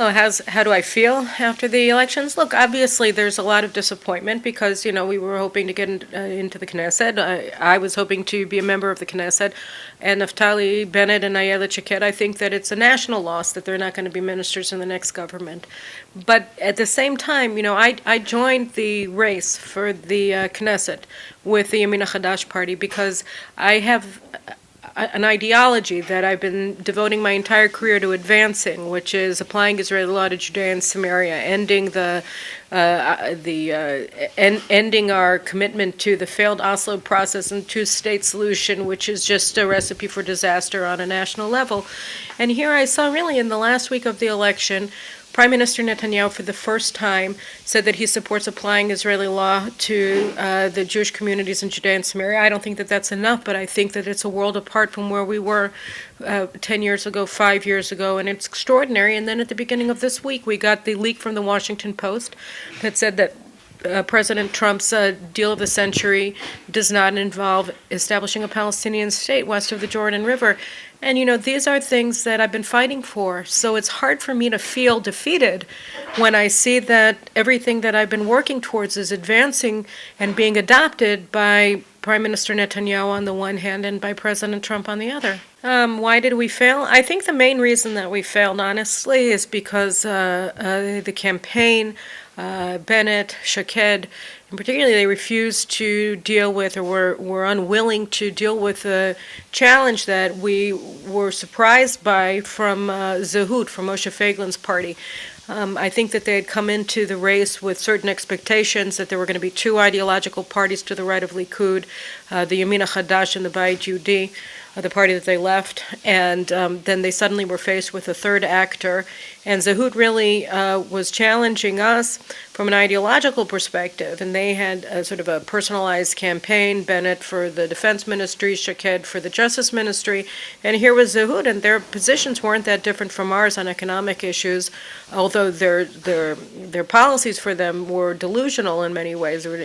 Oh, how do I feel after the elections? Look, obviously there's a lot of disappointment because, we were hoping to get into the Knesset. I was hoping to be a member of the Knesset. And Naftali Bennett and Ayelet Shaked, I think that it's a national loss that they're not going to be ministers in the next government. But at the same time, I joined the race for the Knesset with the Yamina Chadash party because I have an ideology that I've been devoting my entire career to advancing, which is applying Israeli law to Judea and Samaria, ending ending our commitment to the failed Oslo process and two-state solution, which is just a recipe for disaster on a national level. And here I saw, really, in the last week of the election, Prime Minister Netanyahu, for the first time, said that he supports applying Israeli law to the Jewish communities in Judea and Samaria. I don't think that that's enough, but I think that it's a world apart from where we were 10 years ago, 5 years ago, and it's extraordinary. And then at the beginning of this week, we got the leak from the Washington Post that said that President Trump's deal of the century does not involve establishing a Palestinian state west of the Jordan River. And, these are things that I've been fighting for. So it's hard for me to feel defeated when I see that everything that I've been working towards is advancing and being adopted by Prime Minister Netanyahu on the one hand and by President Trump on the other. Why did we fail? I think the main reason that we failed, honestly, is because the campaign, Bennett, Shaked, and particularly they refused to deal with, or were unwilling to deal with the challenge that we were surprised by from Zehut, from Moshe Feiglin's party. I think that they had come into the race with certain expectations that there were going to be two ideological parties to the right of Likud, the Yamina Chadash and the Bayit Yehudi, the party that they left, and then they suddenly were faced with a third actor. And Zehut really was challenging us from an ideological perspective, and they had a sort of a personalized campaign, Bennett for the Defense Ministry, Shaked for the Justice Ministry, and here was Zehut, and their positions weren't that different from ours on economic issues, although their policies for them were delusional in many ways. They were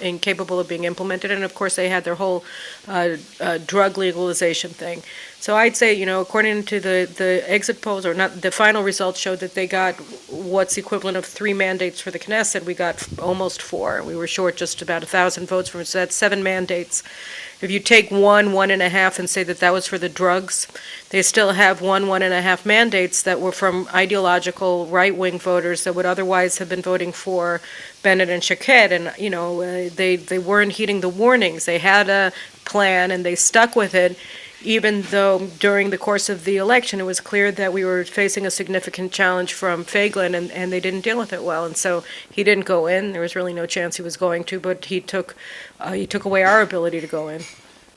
incapable of being implemented, and of course they had their whole drug legalization thing. So I'd say, according to the exit polls, or not, the final results showed that they got what's equivalent of 3 mandates for the Knesset. We got almost 4. We were short just about 1,000 votes from it, so that's 7 mandates. If you take 1.5, and say that that was for the drugs, they still have 1.5 mandates that were from ideological right-wing voters that would otherwise have been voting for Bennett and Shaked, and they weren't heeding the warnings. They had a plan and they stuck with it, even though during the course of the election it was clear that we were facing a significant challenge from Feiglin, and they didn't deal with it well. And so he didn't go in. There was really no chance he was going to, but he took away our ability to go in.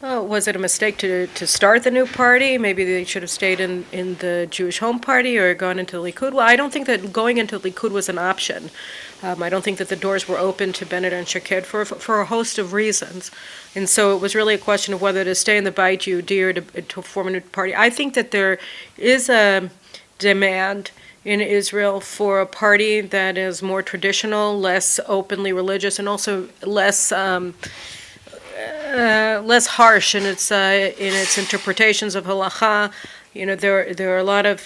Oh, was it a mistake to start the new party? Maybe they should have stayed in the Jewish Home Party or gone into the Likud. Well, I don't think that going into the Likud was an option. I don't think that the doors were open to Bennett and Shaked for a host of reasons. And so it was really a question of whether to stay in the Bayit Yehudi or to form a new party. I think that there is a demand in Israel for a party that is more traditional, less openly religious, and also less harsh in its interpretations of halacha. There are a lot of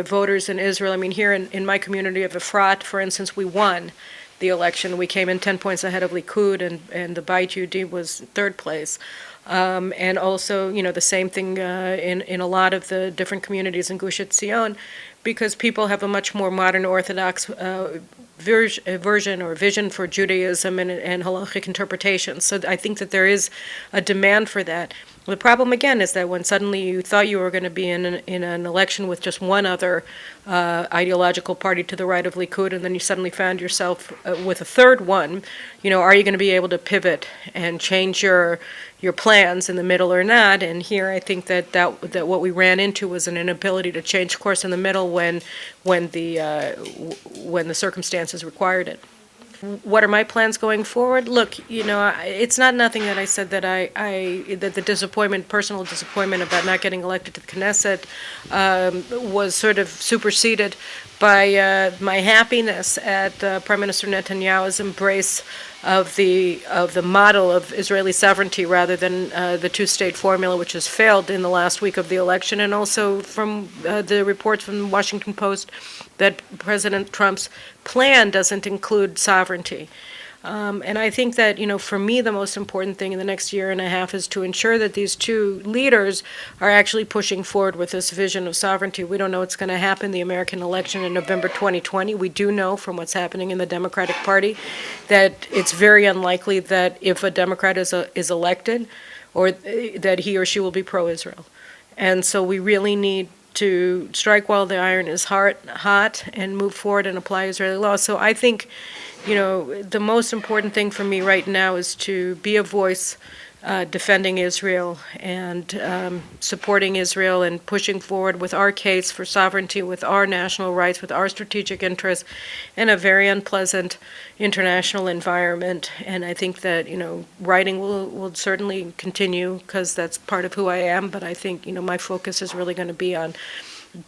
voters in Israel. I mean, here in my community of Efrat, for instance, we won the election. We came in 10 points ahead of Likud, and the Bayit Yehudi was third place. And also, the same thing in a lot of the different communities in Gush Etzion, because people have a much more modern Orthodox version or vision for Judaism and halachic interpretation. So I think that there is a demand for that. The problem, again, is that when suddenly you thought you were going to be in an election with just one other ideological party to the right of Likud, and then you suddenly found yourself with a third one, are you going to be able to pivot and change your plans in the middle or not? And here I think that what we ran into was an inability to change course in the middle when the circumstances required it. What are my plans going forward? Look, it's not nothing that I said that that the personal disappointment about not getting elected to the Knesset was sort of superseded by my happiness at Prime Minister Netanyahu's embrace of the model of Israeli sovereignty rather than the two-state formula, which has failed in the last week of the election, and also from the reports from the Washington Post that President Trump's plan doesn't include sovereignty. And I think that, for me, the most important thing in the next year and a half is to ensure that these two leaders are actually pushing forward with this vision of sovereignty. We don't know what's going to happen in the American election in November 2020. We do know from what's happening in the Democratic Party that it's very unlikely that if a Democrat is elected, or that he or she will be pro-Israel. And so we really need to strike while the iron is hot and move forward and apply Israeli law. So I think, the most important thing for me right now is to be a voice defending Israel and supporting Israel and pushing forward with our case for sovereignty, with our national rights, with our strategic interests in a very unpleasant international environment. And I think that, writing will certainly continue because that's part of who I am. But I think, my focus is really going to be on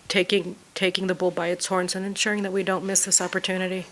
taking the bull by its horns and ensuring that we don't miss this opportunity.